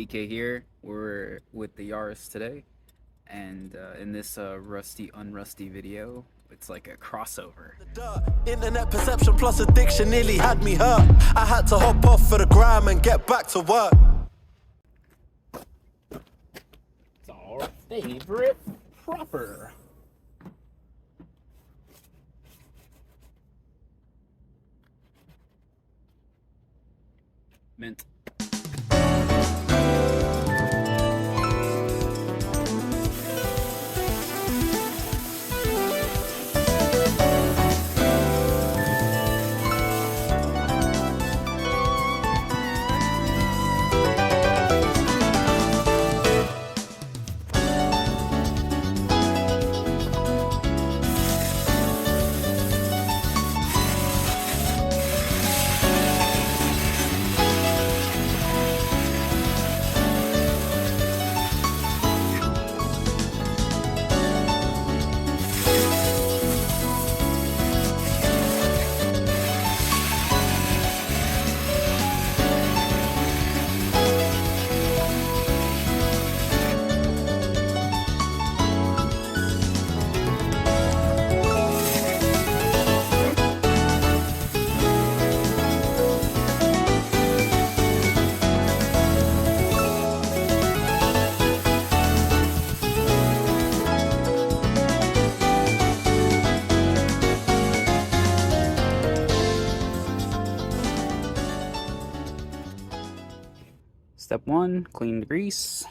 BK here. We're with the Yaris today, and in this rusty unrusty video, it's like a crossover. Internet perception plus addiction nearly had me hurt. I had to hop off for the gram and get back to work. It's our favorite proper. Mint. Step 1, clean the grease.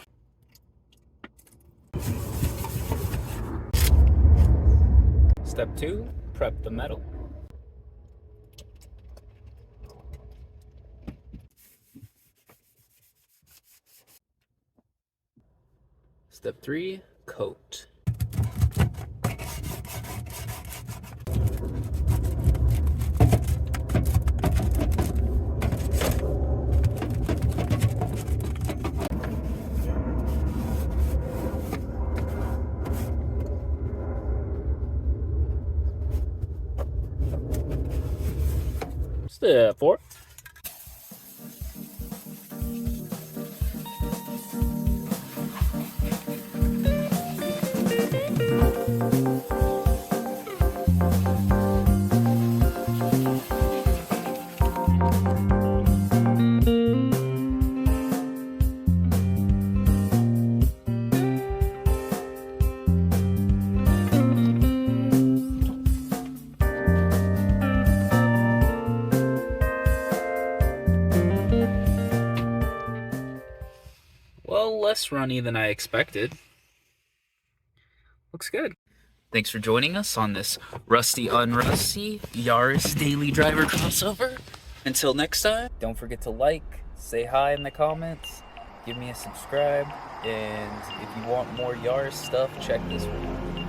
Step 2, prep the metal. Step 3, coat. Step 4. Well, less runny than I expected. Looks good. Thanks for joining us on this rusty unrusty Yaris daily driver crossover. Until next time, don't forget to like, say hi in the comments, give me a subscribe, and if you want more Yaris stuff, check this one.